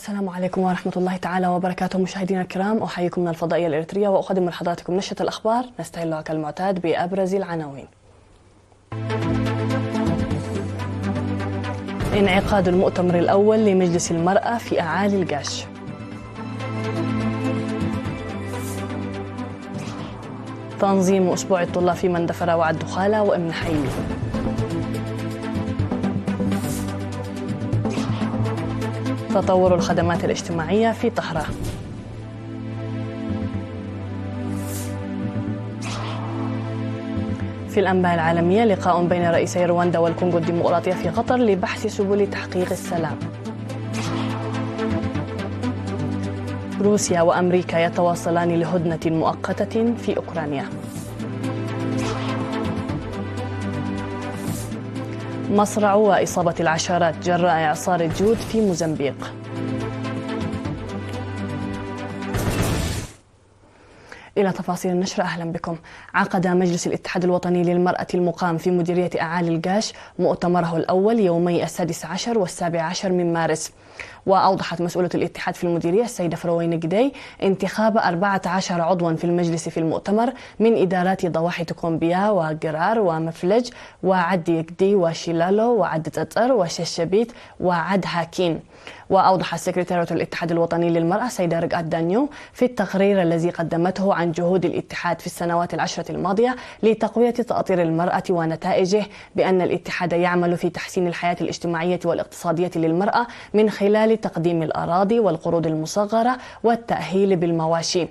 السلام عليكم ورحمة الله تعالى وبركاته. مشاهدينا الكرام، أحييكم من الفضائية الإريترية وأقدم لحضراتكم نشرة الأخبار نستهلها كالمعتاد بأبرز العناوين. انعقاد المؤتمر الأول لمجلس المرأة في أعالي القاش. تنظيم أسبوع الطلاب في مندفرة والدخالة وابن حيلي. تطور الخدمات الاجتماعية في طهرة. في الأنباء العالمية، لقاء بين رئيسي رواندا والكونغو الديمقراطية في قطر لبحث سبل تحقيق السلام. روسيا وأمريكا يتواصلان لهدنة مؤقتة في أوكرانيا. مصرع وإصابة العشرات جراء إعصار الجود في موزمبيق. إلى تفاصيل النشرة، أهلا بكم. عقد مجلس الاتحاد الوطني للمرأة المقام في مديرية أعالي القاش مؤتمره الأول يومي 16 و17 من مارس. وأوضحت مسؤولة الاتحاد في المديرية السيدة فروين قدي انتخاب 14 عضوا في المجلس في المؤتمر من إدارات ضواحي تكومبيا وقرار ومفلج وعد قدي وشيلالو وعد تتر وششبيت وعد هاكين. وأوضح السكرتيرة الاتحاد الوطني للمرأة سيدة رقات دانيو في التقرير الذي قدمته عن جهود الاتحاد في السنوات العشرة الماضية لتقوية تأطير المرأة ونتائجه بأن الاتحاد يعمل في تحسين الحياة الاجتماعية والاقتصادية للمرأة من خلال تقديم الأراضي والقروض المصغرة والتأهيل بالمواشي.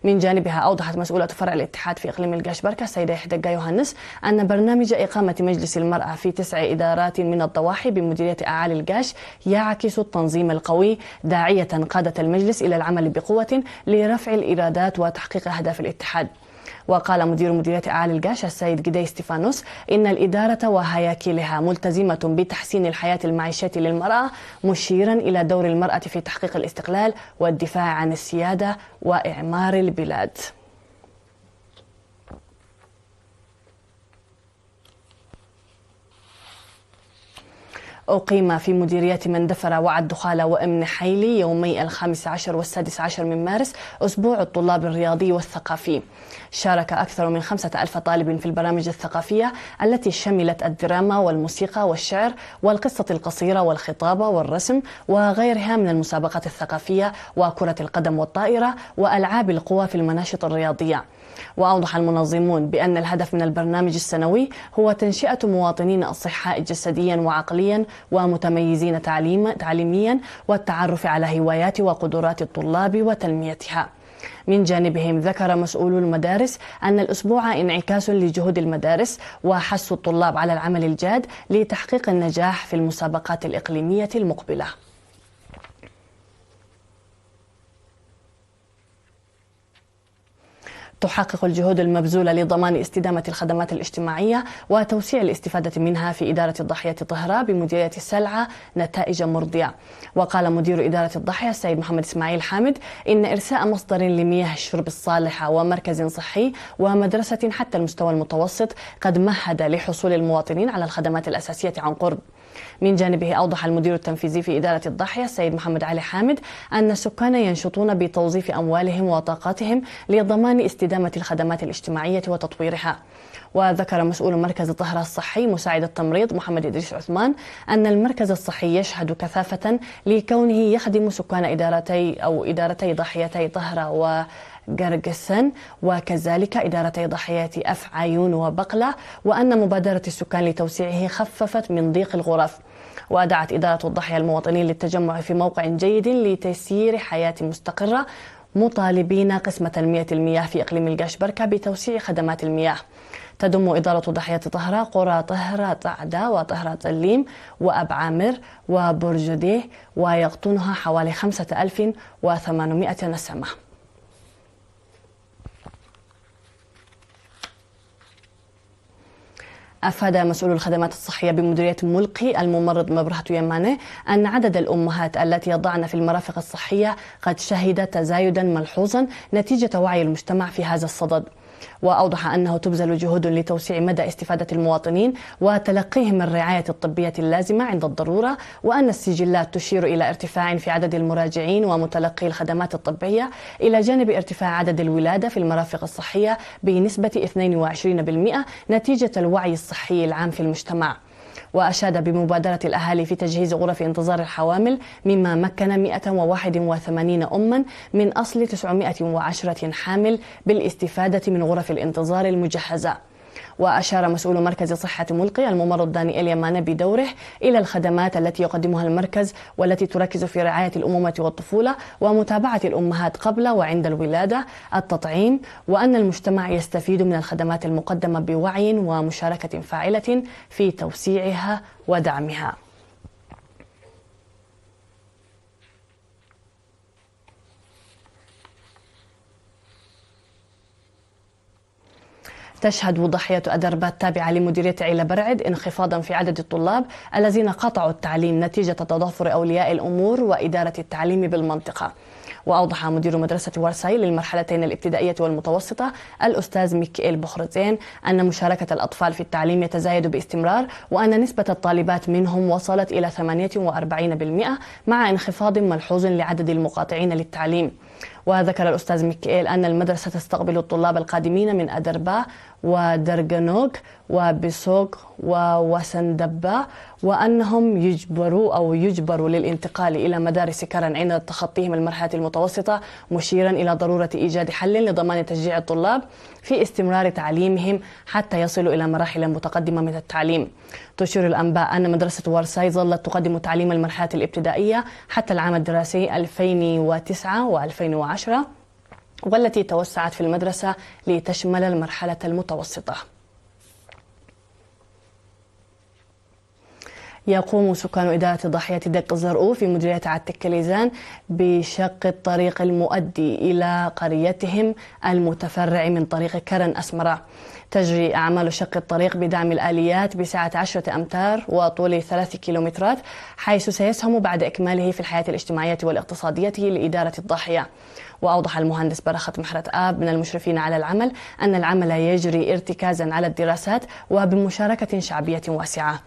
من جانبها أوضحت مسؤولة فرع الاتحاد في إقليم القاش بركة السيدة حدقة يوهنس أن برنامج إقامة مجلس المرأة في 9 إدارات من الضواحي بمديرية أعالي القاش يعكس التنظيم القوي، داعية قادة المجلس إلى العمل بقوة لرفع الإيرادات وتحقيق أهداف الاتحاد. وقال مدير مديرية أعالي القاش السيد قدي ستيفانوس إن الإدارة وهياكلها ملتزمة بتحسين الحياة المعيشية للمرأة، مشيرا إلى دور المرأة في تحقيق الاستقلال والدفاع عن السيادة وإعمار البلاد. أقيم في مديرية مندفرة والدخالة وابن حيلي يومي 15 و16 من مارس أسبوع الطلاب الرياضي والثقافي. شارك أكثر من 5,000 طالب في البرامج الثقافية التي شملت الدراما والموسيقى والشعر والقصة القصيرة والخطابة والرسم وغيرها من المسابقات الثقافية وكرة القدم والطائرة وألعاب القوى في المناشط الرياضية. وأوضح المنظمون بأن الهدف من البرنامج السنوي هو تنشئة مواطنين أصحاء جسديا وعقليا ومتميزين تعليميا والتعرف على هوايات وقدرات الطلاب وتنميتها. من جانبهم ذكر مسؤولو المدارس أن الأسبوع انعكاس لجهود المدارس وحث الطلاب على العمل الجاد لتحقيق النجاح في المسابقات الإقليمية المقبلة. تحقق الجهود المبذولة لضمان استدامة الخدمات الاجتماعية وتوسيع الاستفادة منها في إدارة الضاحية طهرة بمديرية السلعة نتائج مرضية. وقال مدير إدارة الضاحية السيد محمد إسماعيل حامد إن إرساء مصدر لمياه الشرب الصالحة ومركز صحي ومدرسة حتى المستوى المتوسط قد مهد لحصول المواطنين على الخدمات الأساسية عن قرب. من جانبه أوضح المدير التنفيذي في إدارة الضاحية السيد محمد علي حامد أن السكان ينشطون بتوظيف أموالهم وطاقاتهم لضمان استدامة الخدمات الاجتماعية وتطويرها. وذكر مسؤول مركز طهرة الصحي مساعد التمريض محمد إدريس عثمان أن المركز الصحي يشهد كثافة لكونه يخدم سكان إدارتي ضاحيتي طهرة وقرقسن وكذلك إدارتي ضاحيات أف عيون وبقلة، وأن مبادرة السكان لتوسيعه خففت من ضيق الغرف. ودعت إدارة الضاحية المواطنين للتجمع في موقع جيد لتسيير حياة مستقرة، مطالبين قسم تنمية المياه في إقليم القاش بركة بتوسيع خدمات المياه. تضم إدارة ضاحية طهرة قرى طهرة طعدة وطهرة الليم وأب عامر وبرجديه، ويقطنها حوالي 5,800 نسمة. أفاد مسؤول الخدمات الصحية بمديرية ملقي الممرض مبرهة يمانة أن عدد الأمهات التي يضعن في المرافق الصحية قد شهد تزايدا ملحوظا نتيجة وعي المجتمع في هذا الصدد. وأوضح أنه تبذل جهود لتوسيع مدى استفادة المواطنين وتلقيهم الرعاية الطبية اللازمة عند الضرورة، وأن السجلات تشير إلى ارتفاع في عدد المراجعين ومتلقي الخدمات الطبية، إلى جانب ارتفاع عدد الولادة في المرافق الصحية بنسبة 22% نتيجة الوعي الصحي العام في المجتمع. وأشاد بمبادرة الأهالي في تجهيز غرف انتظار الحوامل، مما مكن 181 أما من أصل 910 حامل بالاستفادة من غرف الانتظار المجهزة. وأشار مسؤول مركز صحة ملقي الممرض دانيال يمان بدوره إلى الخدمات التي يقدمها المركز والتي تركز في رعاية الأمومة والطفولة ومتابعة الأمهات قبل وعند الولادة، التطعيم، وأن المجتمع يستفيد من الخدمات المقدمة بوعي ومشاركة فاعلة في توسيعها ودعمها. تشهد ضاحية أدربة التابعة لمديرية عيلة برعد انخفاضا في عدد الطلاب الذين قاطعوا التعليم نتيجة تضافر أولياء الأمور وإدارة التعليم بالمنطقة. وأوضح مدير مدرسة ورساي للمرحلتين الابتدائية والمتوسطة الأستاذ ميكائيل بخرتين أن مشاركة الأطفال في التعليم يتزايد باستمرار، وأن نسبة الطالبات منهم وصلت إلى 48% مع انخفاض ملحوظ لعدد المقاطعين للتعليم. وذكر الأستاذ ميكائيل أن المدرسة تستقبل الطلاب القادمين من أدربا ودرغنوغ وبسوغ ووسندبا، وأنهم يجبروا للانتقال إلى مدارس كرن عند تخطيهم المرحلة المتوسطة، مشيرا إلى ضرورة إيجاد حل لضمان تشجيع الطلاب في استمرار تعليمهم حتى يصلوا إلى مراحل متقدمة من التعليم. تشير الأنباء أن مدرسة ورساي ظلت تقدم تعليم المرحلة الابتدائية حتى العام الدراسي 2009 و2010، والتي توسعت في المدرسة لتشمل المرحلة المتوسطة. يقوم سكان إدارة ضاحية دق الزرقاء في مديرية عتكليزان بشق الطريق المؤدي إلى قريتهم المتفرع من طريق كرن أسمرة. تجري أعمال شق الطريق بدعم الآليات بسعة 10 أمتار وطول 3 كيلومترات، حيث سيسهم بعد إكماله في الحياة الاجتماعية والاقتصادية لإدارة الضاحية. وأوضح المهندس برخة محرة آب من المشرفين على العمل أن العمل يجري ارتكازا على الدراسات وبمشاركة شعبية واسعة.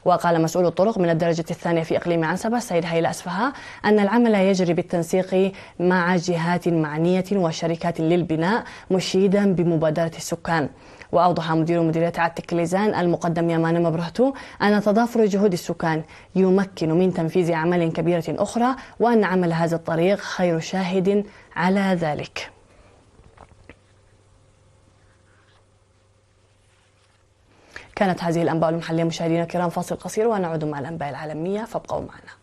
وقال مسؤول الطرق من الدرجة الثانية في إقليم عنسبة السيد هيلا أسفها أن العمل يجري بالتنسيق مع جهات معنية وشركات للبناء، مشيدا بمبادرة السكان. وأوضح مدير مديرية عتكليزان المقدم يمان مبرهتو أن تضافر جهود السكان يمكن من تنفيذ أعمال كبيرة أخرى، وأن عمل هذا الطريق خير شاهد على ذلك. كانت هذه الأنباء المحلية مشاهدينا الكرام، فاصل قصير ونعود مع الأنباء العالمية، فابقوا معنا.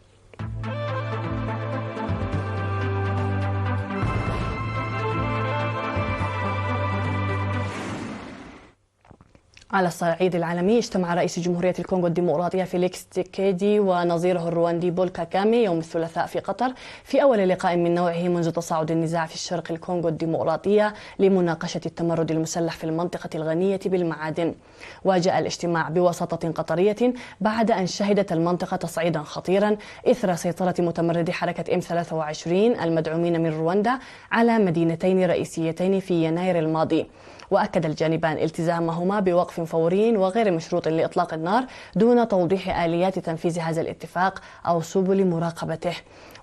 على الصعيد العالمي، اجتمع رئيس جمهورية الكونغو الديمقراطية فيليكس تشيكيدي ونظيره الرواندي بول كاغامي يوم الثلاثاء في قطر في أول لقاء من نوعه منذ تصاعد النزاع في الشرق الكونغو الديمقراطية لمناقشة التمرد المسلح في المنطقة الغنية بالمعادن. وجاء الاجتماع بوساطة قطرية بعد أن شهدت المنطقة تصعيدا خطيرا إثر سيطرة متمردي حركة M23 المدعومين من رواندا على مدينتين رئيسيتين في يناير الماضي. وأكد الجانبان التزامهما بوقف فوري وغير مشروط لإطلاق النار دون توضيح آليات تنفيذ هذا الاتفاق أو سبل مراقبته.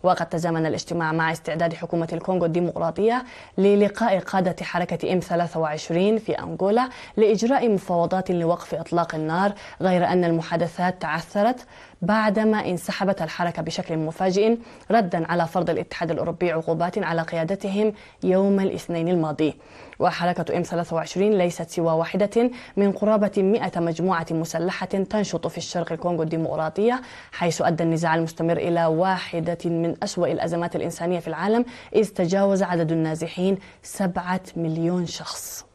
وقد تزامن الاجتماع مع استعداد حكومة الكونغو الديمقراطية للقاء قادة حركة M23 في أنغولا لإجراء مفاوضات لوقف إطلاق النار، غير أن المحادثات تعثرت بعدما انسحبت الحركة بشكل مفاجئ ردا على فرض الاتحاد الأوروبي عقوبات على قيادتهم يوم الاثنين الماضي. وحركة M23 ليست سوى واحدة من قرابة 100 مجموعة مسلحة تنشط في الشرق الكونغو الديمقراطية، حيث أدى النزاع المستمر إلى واحدة من أسوأ الأزمات الإنسانية في العالم، إذ تجاوز عدد النازحين 7 مليون شخص.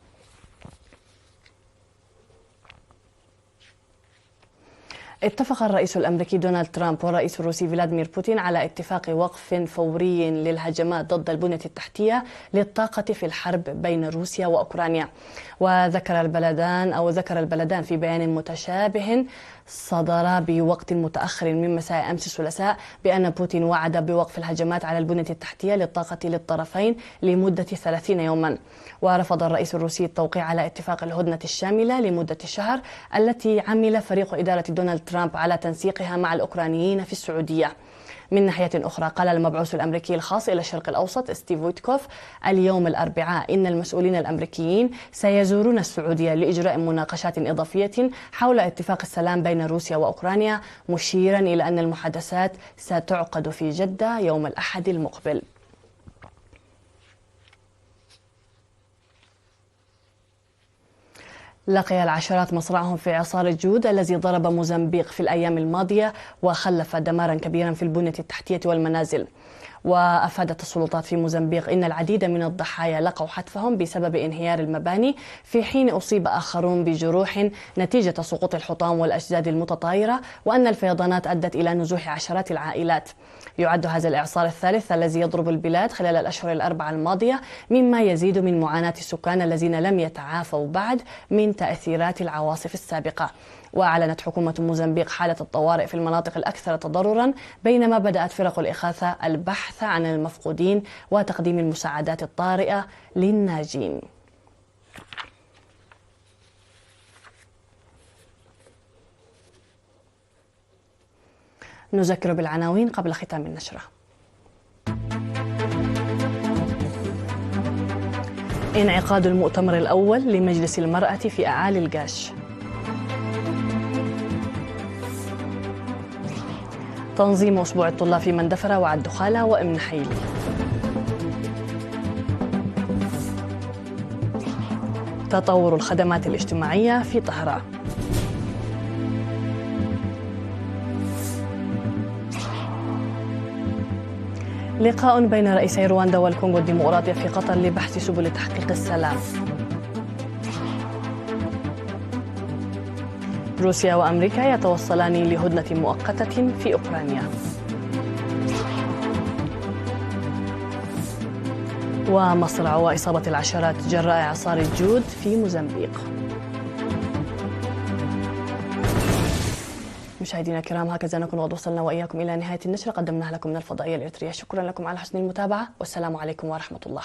اتفق الرئيس الأمريكي دونالد ترامب والرئيس الروسي فلاديمير بوتين على اتفاق وقف فوري للهجمات ضد البنية التحتية للطاقة في الحرب بين روسيا وأوكرانيا. وذكر البلدان في بيان متشابه صدر بوقت متأخر من مساء أمس الثلاثاء بأن بوتين وعد بوقف الهجمات على البنية التحتية للطاقة للطرفين لمدة 30 يوما. ورفض الرئيس الروسي التوقيع على اتفاق الهدنة الشاملة لمدة شهر التي عمل فريق إدارة دونالد ترامب على تنسيقها مع الأوكرانيين في السعودية. من ناحية أخرى، قال المبعوث الأمريكي الخاص إلى الشرق الأوسط ستيف ويتكوف اليوم الأربعاء إن المسؤولين الأمريكيين سيزورون السعودية لإجراء مناقشات إضافية حول اتفاق السلام بين روسيا وأوكرانيا، مشيرا إلى أن المحادثات ستعقد في جدة يوم الأحد المقبل. لقي العشرات مصرعهم في إعصار الجود الذي ضرب موزمبيق في الأيام الماضية وخلف دمارا كبيرا في البنية التحتية والمنازل. وأفادت السلطات في موزمبيق إن العديد من الضحايا لقوا حتفهم بسبب انهيار المباني، في حين أصيب آخرون بجروح نتيجة سقوط الحطام والأجساد المتطايرة، وأن الفيضانات أدت إلى نزوح عشرات العائلات. يعد هذا الإعصار الثالث الذي يضرب البلاد خلال الأشهر الأربعة الماضية، مما يزيد من معاناة السكان الذين لم يتعافوا بعد من تأثيرات العواصف السابقة. وأعلنت حكومة موزمبيق حالة الطوارئ في المناطق الأكثر تضررا، بينما بدأت فرق الإغاثة البحث عن المفقودين وتقديم المساعدات الطارئة للناجين. نذكر بالعناوين قبل ختام النشرة. انعقاد المؤتمر الأول لمجلس المرأة في أعالي الجاش. تنظيم أسبوع الطلاب في مندفرة وعالدخالة وإمن حيل. تطور الخدمات الاجتماعية في طهران. لقاء بين رئيسي رواندا والكونغو الديمقراطية في قطر لبحث سبل تحقيق السلام. روسيا وأمريكا يتوصلان لهدنة مؤقتة في أوكرانيا. ومصرع وإصابة العشرات جراء إعصار الجود في موزمبيق. مشاهدينا الكرام، هكذا نكون قد وصلنا وإياكم إلى نهاية النشرة قدمناها لكم من الفضائية الإريترية. شكرا لكم على حسن المتابعة، والسلام عليكم ورحمة الله.